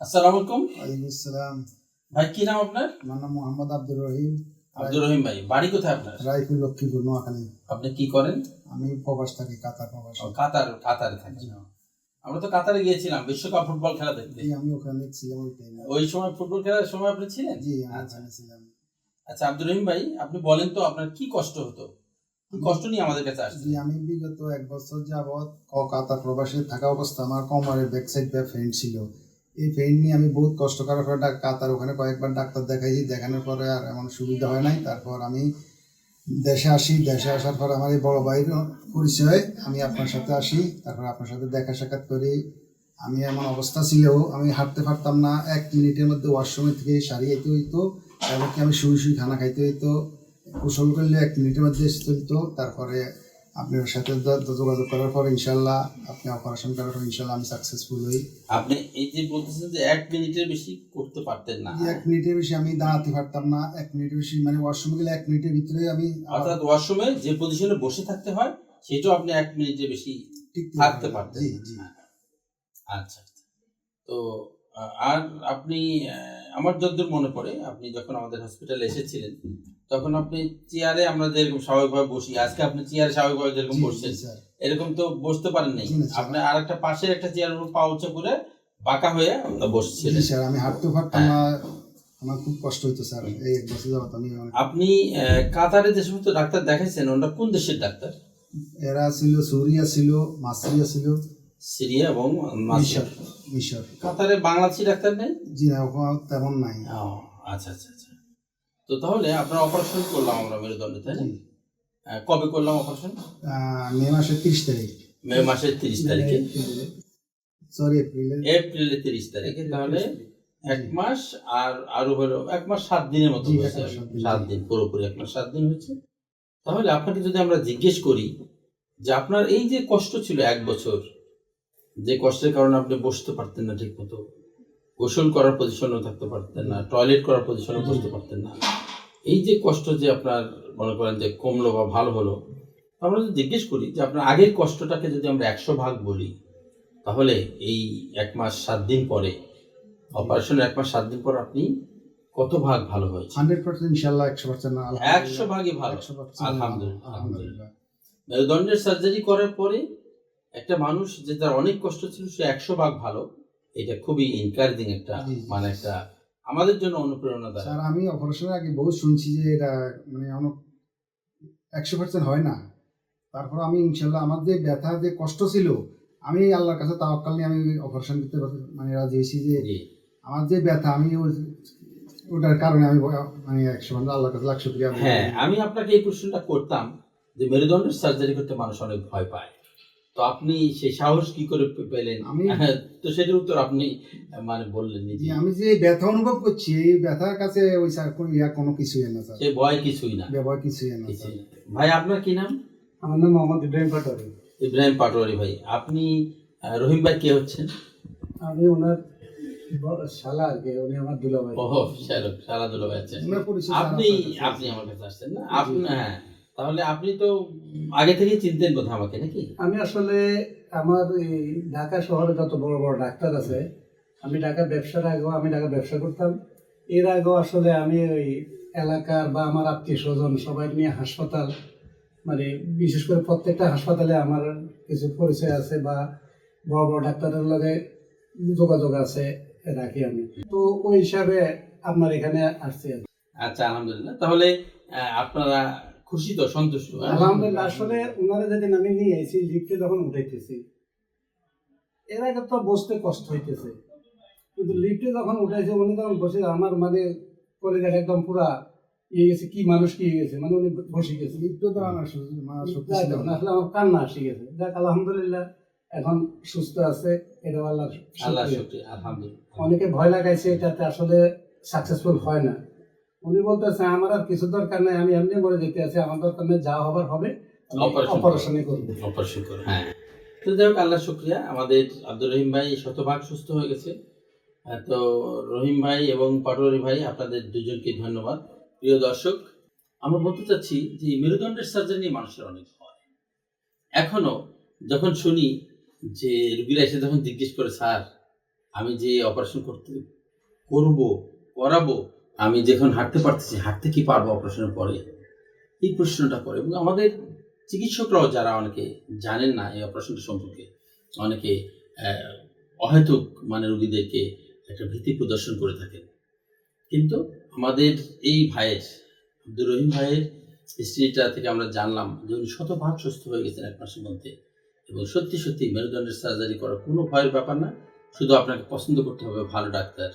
আসসালামু আলাইকুম। ওয়ালাইকুম আসসালাম। ভাই কি নাম আপনার? আমার নাম মোহাম্মদ আব্দুর রহিম। আব্দুর রহিম ভাই, বাড়ি কোথায় আপনার? রায়পুর, লক্ষ্মীপুর, নোয়াখালী। আপনি কি করেন? আমি প্রবাস থাকি, কাতার প্রবাস। কাতারে থাকেন। আমরা তো কাতারে গিয়েছিলাম বিশ্বকাপ ফুটবল খেলা দেখতে। জি, আমি ওখানে ছিলাম ওই টাইমে। ওই সময় ফুটবল খেলার সময় আপনি ছিলেন? জি, আমি আচ্ছা ওখানে ছিলাম। আচ্ছা, আব্দুর রহিম ভাই, আপনি বলেন তো আপনার কি কষ্ট হতো, কি কষ্ট নিয়ে আমাদের কাছে জি, আসছেন? আমি বিগত 1 বছর যাবৎ কাতার প্রবাসে থাকা অবস্থা আমার কোমরে ব্যাক সাইড ফেইন ছিল। এই ফেইন নিয়ে আমি বহুত কষ্ট করার পরে কাতার ওখানে কয়েকবার ডাক্তার দেখাইছি, দেখানোর পরে আর এমন সুবিধা হয় নাই। তারপর আমি দেশে আসি। দেশে আসার পর আমার এই বড় ভাইয়ের পরিচয়, আমি আপনার সাথে আসি। তারপর আপনার সাথে দেখা সাক্ষাৎ করি। আমি এমন অবস্থা ছিল, আমি হাঁটতে পারতাম না। 1 মিনিটের মধ্যে ওয়াশরুমের থেকে সারিয়ে যেতে হইতো, এমনকি আমি শুয়ে শুয়ে খানা খাইতে হইতো। গোসল করলে 1 মিনিটের মধ্যে চলতো। তারপরে আপনার সাথে যোগাযোগ করার পর ইনশাল্লাহ আপনি অপারেশন করার পর ইনশাল্লাহ আমি সাকসেসফুল হই। আপনি এই যে বলতেছেন যে 1 মিনিটের বেশি করতে পারতেন না। 1 মিনিটের বেশি আমি দাঁড়াতে পারতাম না। 1 মিনিটের বেশি মানে ওয়াশরুমে গেলে 1 মিনিটের ভিতরে আমি, অর্থাৎ ওয়াশরুমে যে পজিশনে বসে থাকতে হয় সেটাও আপনি 1 মিনিটের বেশি থাকতে পারতেন। জি জি। আচ্ছা, তো আর আপনি আমার যতদূর মনে পড়ে আপনি যখন আমাদের হসপিটালে এসেছিলেন তখন আপনি চেয়ারে, আমরা যেরকম স্বাভাবিকভাবে বসি, আজকে আপনি চেয়ারে স্বাভাবিকভাবে যেরকম বসছেন এরকম তো বসতে পারেন নাই। আপনি আর একটা পাশের একটা চেয়ারের উপর পা উঁচু করে বাঁকা হয়ে বসছিলেন। স্যার আমি হাঁটতে পারতাম না, আমার খুব কষ্ট হতো স্যার। এই 1 বছর যাবত আমি। আপনি কাতারে যে সমস্ত ডাক্তার দেখাইছেন ওরা কোন দেশের ডাক্তার? এরা ছিল সুরিয়া, ছিল মাসরিয়া, ছিল সিরিয়া এবং মিশর। কাতারে বাংলাদেশি ডাক্তার নেই? জি না, তেমন নাই। আচ্ছা আচ্ছা আচ্ছা। তো তাহলে আপনার অপারেশন করলাম আমরা মেরুদণ্ডে, তাই না? কবে করলাম অপারেশন? মে মাসের 30 তারিখ। মে মাসের 30 তারিখে, সরি এপ্রিলের 30 তারিখে। তাহলে 1 মাস আর আরো হলো 1 মাস 7 দিনের মতো হয়েছে। 7 দিন, পুরোপুরি 1 মাস 7 দিন হয়েছে। তাহলে আপনাকে যদি আমরা জিজ্ঞেস করি যে আপনার এই যে কষ্ট ছিল 1 বছর, যে কষ্টের কারণে আপনি বসতে পারতেন না ঠিক মতো, গোসল করার পজিশনেও থাকতে পারতেন না, টয়লেট করার পজিশনেও বসতে পারতেন না, এই যে কষ্ট যে আপনার মনে করেন যে কমলো বা ভালো হলো, আমরা যদি জিজ্ঞেস করি যে আপনার আগের কষ্টটাকে যদি আমরা 100 ভাগ বলি তাহলে এই 1 মাস 7 দিন পরে, অপারেশনের 1 মাস 7 দিন পর আপনি কত ভাগ ভালো হয়েছে? 100% ইনশাআল্লাহ, 100% না, 100 ভাগই ভালো। 100% আলহামদুলিল্লাহ। মেরুদণ্ডের সার্জারি করার পরে একটা মানুষ যে তার অনেক কষ্ট ছিল সে 100 ভাগ ভালো, এটা খুবই এনকারেজিং একটা, মানে একটা আমাদের জন্য অনুপ্রেরণাদায়ক। স্যার আমি অপারেশনের আগে বহুত শুনছি যে এটা মানে অনেক 100% হয় না। তারপর আমি ইনশাল্লাহ আমার যে ব্যথা, যে কষ্ট ছিল, আমি আল্লাহর কাছে তাওয়াক্কাল নিয়ে আমি অপারেশন করতে মানে রাজি হয়েছি। যে আমার যে ব্যথা, আমি ওটার কারণে আমি মানে 100% আল্লাহর কাছে লাখ শুকরিয়া। হ্যাঁ, আমি আপনাকে এই প্রশ্নটা করতাম যে মেরুদণ্ডের সার্জারি করতে মানুষ অনেক ভয় পায়, তো আপনি সেই সাহস কি করে পেলেন? তো সেটার উত্তর আপনি মানে বললেন নিজে। আমি যে ব্যথা অনুভব করছি, এই ব্যথার কাছে ওই স্যার কোনো কিছুই না স্যার। সে ভয় কিছুই না, ভয় কিছুই না। ভাই আপনার কি নাম? আমার নাম মোহাম্মদ ইব্রাহিম পাটোয়ারি। ইব্রাহিম পাটোয়ারি ভাই, আপনি রহিম ভাই কে হচ্ছেন? আমি ওনার শালা আর কি, উনি আমার দুলাভাই। ওহো, শালা দুলাভাই আছেন। আপনি আমার কাছে আসছেন না? আপনি, হ্যাঁ, তাহলে আপনি তো আগে থেকে চিনতেন বোধহয় আমাকে, নাকি? আমি আসলে আমার এই ঢাকা শহরে যত বড় বড় ডাক্তার আছে, আমি ঢাকা ব্যবসা করতাম। এর আগেও আসলে আমি ওই এলাকার বা আমার আত্মীয় স্বজন সবাই নিয়ে হাসপাতাল, মানে বিশেষ করে প্রত্যেকটা হাসপাতালে আমার কিছু পরিচয় আছে বা বড় বড় ডাক্তারের লগে যোগাযোগ আছে, রাখি আমি। তো ওই হিসাবে আপনার এখানে আসছি। আচ্ছা, আলহামদুলিল্লাহ। তাহলে আপনারা খুশি তো, সন্তুষ্ট? আলহামদুলিল্লাহ। আসলে ওনারা যেদিন আমি নিয়ে এসেছি, লিফটে যখন উঠাইতেছি, এর আগে তো বসতে কষ্ট হইতেছে, কিন্তু লিফটে যখন উঠাইছে উনি তখন বসে, আমার মানে কলিজাটা একদম পুরা ইয়ে গেছে, কি মানুষ কি হয়ে গেছে, মানে উনি বসে গেছে। লিফটে তো আসলে আমার কান্না আসি গেছে। দেখ আলহামদুলিল্লাহ এখন সুস্থ আছে, এটা আল্লাহ শুকরিয়া, আলহামদুলিল্লাহ। অনেকে ভয় লাগাইছে, এটাতে আসলে সাকসেসফুল হয় না। উনি বলতেছে আমার আর কিছু দরকার নাই, আমি এমনি মরে যেতে আছি, আমার দরকার নেই, যা হবার হবে, অপারেশনই করবো। অপারেশন করবো, হ্যাঁ। তো যাই হোক, আল্লাহ শুকরিয়া, আমাদের আব্দুর রহিম ভাই শতভাগ সুস্থ হয়ে গেছে। তো রহিম ভাই এবং পাটোয়ারি ভাই, আপনাদের দুজনকে ধন্যবাদ। প্রিয় দর্শক, আমরা বলতে চাচ্ছি যে মেরুদণ্ডের সার্জারি নিয়ে মানুষের অনেক ভয়। এখনো যখন শুনি যে রুগীরা এসে যখন জিজ্ঞেস করে, স্যার আমি যে অপারেশন করাবো, আমি যখন হাঁটতে পারতেছি, হাঁটতে কি পারবো অপারেশনের পরে? এই প্রশ্নটা করে। এবং আমাদের চিকিৎসকরাও যারা অনেকে জানেন না এই অপারেশনটা সম্পর্কে, অনেকে অহেতুক মানে রোগীদেরকে একটা ভীতি প্রদর্শন করে থাকেন। কিন্তু আমাদের এই ভাইয়ের, আব্দুর রহিম ভাইয়ের হিস্ট্রিটা থেকে আমরা জানলাম যে উনি শতভাগ সুস্থ হয়ে গেছেন 1 মাসের মধ্যে। এবং সত্যি সত্যি মেরুদণ্ডের সার্জারি করা কোনো ভয়ের ব্যাপার না। শুধু আপনাকে পছন্দ করতে হবে ভালো ডাক্তার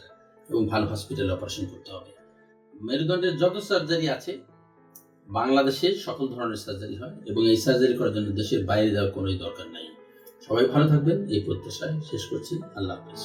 এবং ভালো হসপিটালে অপারেশন করতে হবে। মেরুদণ্ডের যত সার্জারি আছে বাংলাদেশে সকল ধরনের সার্জারি হয়, এবং এই সার্জারি করার জন্য দেশের বাইরে যাওয়ার কোনোই দরকার নাই। সবাই ভালো থাকবেন এই প্রত্যাশায় শেষ করছি। আল্লাহ হাফেজ।